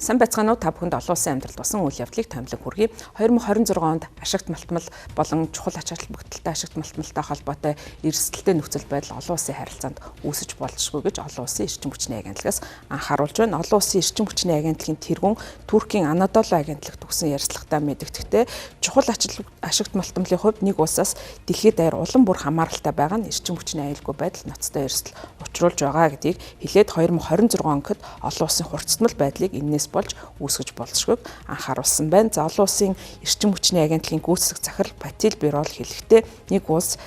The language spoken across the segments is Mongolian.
Сайн байцгаана уу, та бүхэнд олон улсын амьдралд басан үйл явдлыг томилон хүргэе. 2026 онд ашигт малтмал болон чухал ач холбогдолтой ашигт малтмалтай холбоотой эрсдэлтэй нөхцөл байдал олон улсын харилцаанд үүсэж болзошгүй гэж олон улсын эрчим хүчний агентлагаас анхааруулж байна. Олон улсын эрчим хүчний агентлагийн тэргүүн Туркийн Анадолу агентлагт өгсөн ярилцлагатаа мэдэгдэхдээ чухал ашигт малтмалын хувьд нэг улсаас дэлхийд даяар улам бүр хамааралтай байгаа нь эрчим хүчний аюулгүй байдал ноцтой эрсдэл учруулж байгаа гэдгийг хэлээд 2026 онд олон улсын хурцтмал байдлыг энэс болж үүсгэж болзошгүйг анхааруулсан байна. За олон улсын эрчим хүчний агентлагийн гүйцэтгэх захирал Патил Бирол хэлэхдээ нэг улс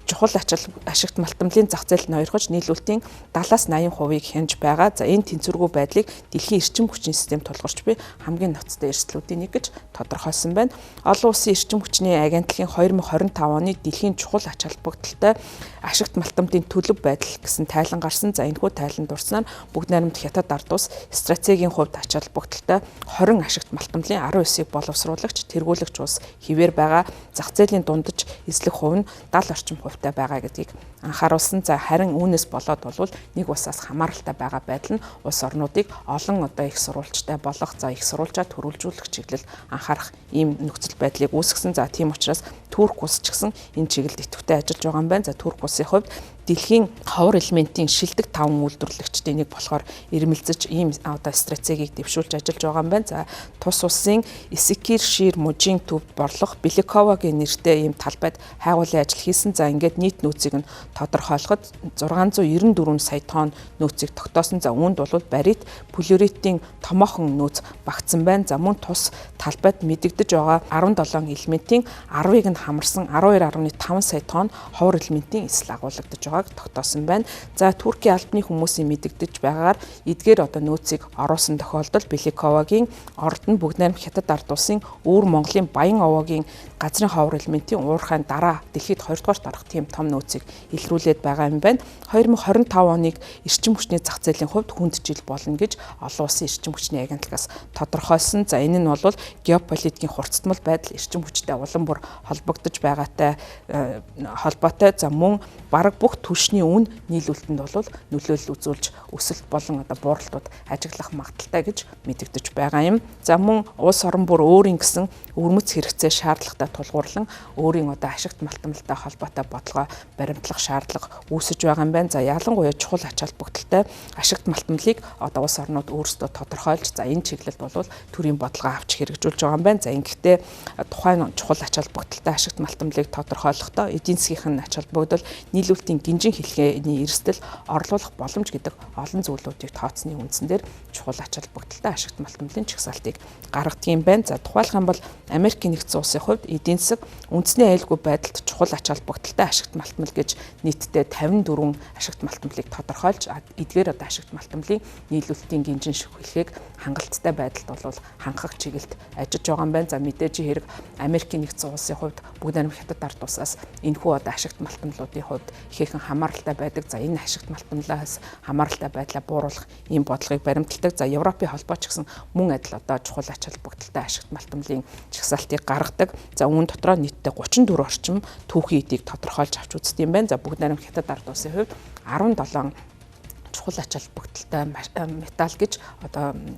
чухал ашигт малтмалын зах зээлд ноёрхож нийлүүлэлтийн 70-80% хянж байгаа. За энэ тэнцвэргүй байдлыг дэлхийн эрчим хүчний систем тулгарч буй хамгийн ноцтой эрсдлүүдийн нэг гэж тодорхойлсон байна. Олон улсын эрчим хүчний агентлагийн 2025 оны дэлхийн чухал ач холбогдолтой ашигт малтмалын төлөв байдал гэсэн тайлан гарсан. За энэхүү тайланд дурснаар бүгд найрамд Хятад ард улс стратегийн хувьд ач холбогдолтой 20 ашигт малтмалын 19-ийг боловсруулагч, тэргүүлэгч улс хэвээр байгаа. Зах зээлийн дундаж эзлэх хувь нь 70 орчим хувьтай байгаа гэдгийг анхааруулсан. За харин үүнээс болоод бол нэг улсаас хамааралтай байгаа байдал нь улс орнуудыг олон их сурвалжтай болох, за их сурвалжаа төрүүлжүүлэх чиглэл анхаарах ийм нөхцөл байдлыг үүсгэсэн. За тийм учраас Турк улс ч гэсэн энэ чиглэлд идэвхтэй ажиллаж байгаа юм байна. За Турк улсын хувьд дэлхийн ховор элементийн шилдэг 5 үйлдвэрлэгчдийн нэг болохоор ирмэлзэж ийм стратегийг дэвшүүлж ажиллаж байгаа юм байна. За тус улсын Eskişehir мужийн төвд борлох Беликовагийн нэртэй ийм талбайд хайгуулын ажил хийсэн. За ингээд нийт нөөцийг нь тодорхойлоход 694 сая тонн нөөцийг тогтоосон. За үүнд бол барит полиуретийн томоохон нөөц багтсан байна. За мөн тус талбайд мэдэгдэж байгаа 17 элементийн 10-ыг нь хамарсан 12.5 сая тонн ховор элементийн эсэл агуулгадж байгааг тогтоосон байна. За Туркийн албаны хүмүүсийн мэдэгдэж байгаагаар эдгээр нөөцийг оруулсан тохиолдолд Беликовагийн орд нь бүгд найрамд Хятад ард улсын өвөр Монголын Баян овоогийн газрын ховор элементийн уурхайн дараа дэлхийд 2 дугаарт орох тийм том нөөцийг илрүүлээд байгаа юм байна. 2025 оныг эрчим хүчний зах зээлийн хувьд хүнд жил болно гэж олон улсын эрчим хүчний агентлагаас тодорхойлсон. За энэ нь бол геополитикийн хурцтмал байдал эрчим хүчтэй улам бүр холбогдож байгаатай холбоотой. За мөн бараг бүх түвшний үн нийлүүлэлтэнд бол нөлөөлөл үзүүлж өсөлт болон бууралтууд ажиглах магадaltaй гэж мэдэгдэж байгаа юм. За мөн улс орон бүр өөрийн гэсэн өвөрмөц хэрэгцээ шаардлагатай тулгуурлан өөрийн ашигт малтмалтай холбоотой бодлогоо баримтлах шаардлага үүсэж байгаа юм байна. За ялангуяа чухал ач холбогдолтой ашигт малтмалыг улс орнууд өөрсдөө тодорхойлж за энэ чиглэлд бол төрийн бодлогоо авч хэрэгжүүлж байгаа юм байна. За ингэхдээ тухайн чухал ач холбогдолтой ашигт малтмалыг тодорхойлохдоо эдийн засгийн ач холбогдол нийлүүлэлтийн гинжин хэлхээний эрсдэл орлуулах боломж гэдэг олон зүйлүүдийг тооцсны үндсэн дээр чухал ач холбогдолтой ашигт малтмалын чагсаалтыг гаргадаг юм байна. За тухайлх юм бол Америкийн нэгдсэн улсын хувьд эдийн засаг үндэсний аюулгүй байдалд чухал ач холбогдолтой ашигт малтмал гэж нийтдээ 54 ашигт малтмалыг тодорхойлж эдгээр ашигт малтмалын нийлүүлэлтийн гинжин шүхлэхийг хангалттай байдалд бол хангах чиглэлд ажиллаж байгаа юм байна. За мэдээж хэрэг Америкийн нэгдсэн улсын хувьд бүгд найрамд Хятад ард улсаас энэхүү ашигт малтмалуудын хувьд ихээхэн хамааралтай байдаг. За энэ ашигт малтмалаас хамааралтай байдлаа бууруулах ийм бодлогыг баримталдаг. За Европын холбоо ч гэсэн мөн адил чухал ач холбогдолтой ашигт малтмалын чагсаалтыг гаргадаг. За үүн дотроо нийтдээ 34 орчим түүхийн эдийг тодорхойлж авч үздэг юм байна. За бүгд найрамд Хятад ард улсын хувьд 17 чухал ач холбогдолтой металл гэж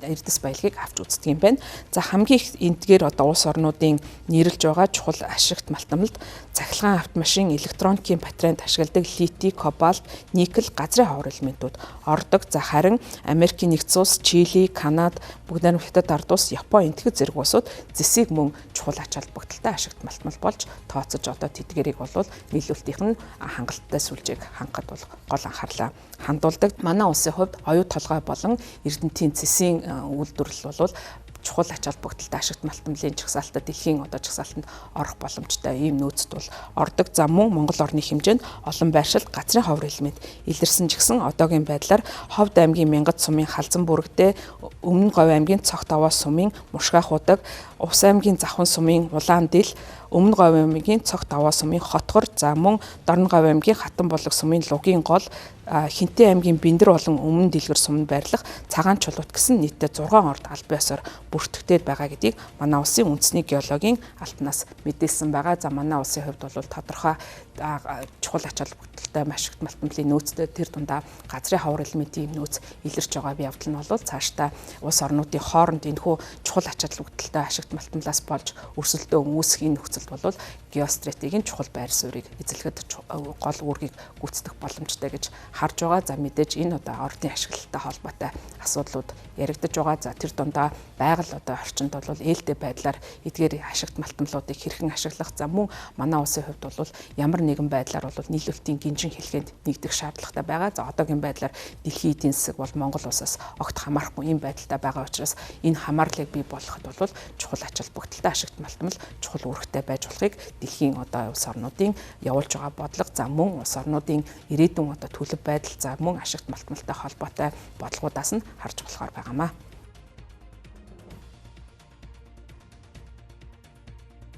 эрдэс баялагийг авч үздэг юм байна. За хамгийн их эдгээр улс орнуудын нэрлж байгаа чухал ашигт малтмалд цахилгаан автомашин, электроникийн батарейнд ашигладаг литий, кобальт, никель, газрын ховор элементүүд ордог. За харин Америкийн нэгдсэн улс, Чили, Канада, бүгд найрамд Хятад ард улс, Япони энтгэх зэрэг улсууд зэсийг мөн чухал ач холбогдолтой ашигт малтмал болж тооцож тэдгэрийг бол нийлүүлэлтийнх нь хангалттай сүлжээг хангахад бол гол анхаарлаа хандуулдаг. Манай улсын хувьд оюу толгой болон эрдэнтийн цэсийн үйлдвэрлэл бол чухал ач холбогдолтой ашигт малтмалын чагсаалтад дэлхийн чагсаалтанд орох боломжтой ийм нөөцд бол ордог. За мөн Монгол орны хэмжээнд олон байршил газрын ховор элемент илэрсэн ч гэсэн одоогийн байдлаар Ховд аймгийн Мянгат сумын Халзан бүрэгдээ, Өмнө Говь аймгийн Цогт Овоо сумын Мушгаах удаг, Увс аймгийн Завхан сумын Улаандил, Өмнө Говь аймгийн Цогт Аваа сумын Хотгор, за мөн Дорн Говь аймгийн Хатан Булаг сумын Лугийн гол, Хинтээ аймгийн Бэндэр болон Өмнө Дэлгэр суманд байрлах цагаан чулуут гэсэн нийтдээ 6 орд аль биесээр бүртгэгдээд байгаа гэдгийг манай улсын үндэсний геологийн алтнаас мэдээлсэн байгаа. За манай улсын хувьд бол тодорхой чухал ач холбогдолтой ашигт малтмлын нөөцтэй тэр дундаа газрын хавар элементийн нөөц илэрч байгаа явдал нь бол цаашдаа улс орнуудын хооронд энэхүү чухал ач холбогдолтой ашигт малтмлаас болж өрсөлдөө үүсэх энэ нөхцөлд бол геостратегийн чухал байр суурийг эзлэхэд гол үүргийг гүйцэтгэх боломжтой гэж харж байгаа. За мэдээж энэ одоо ордын ашиглалтай холбоотой асуудлууд яригдж байгаа. За тэр дундаа байгаль одоо орчинд бол ээлтэй байдлаар эдгээр ашигт малтмлуудыг хэрхэн ашиглах, за мөн манай улсын хувьд бол ямар нэгэн байдлаар бол нийлүүлэлтийн гинжин хэлхээнд нэгдэх шаардлагатай байгаа. За одоогийн байдлаар дэлхийн эдийн засаг бол Монгол улсаас огт хамаарахгүй ийм байдалтай байгаа учраас энэ хамаарлыг бий болгоход бол чухал ач холбогдолтой ашигт малтмал чухал үүрэгтэй байж болохыг дэлхийн одоо улс орнуудын явуулж байгаа бодлого, за мөн улс орнуудын ирээдүйн одоо төлөв байдал, за мөн ашигт малтмалтай холбоотой бодлогоудаас нь харж болохоор байгаамаа.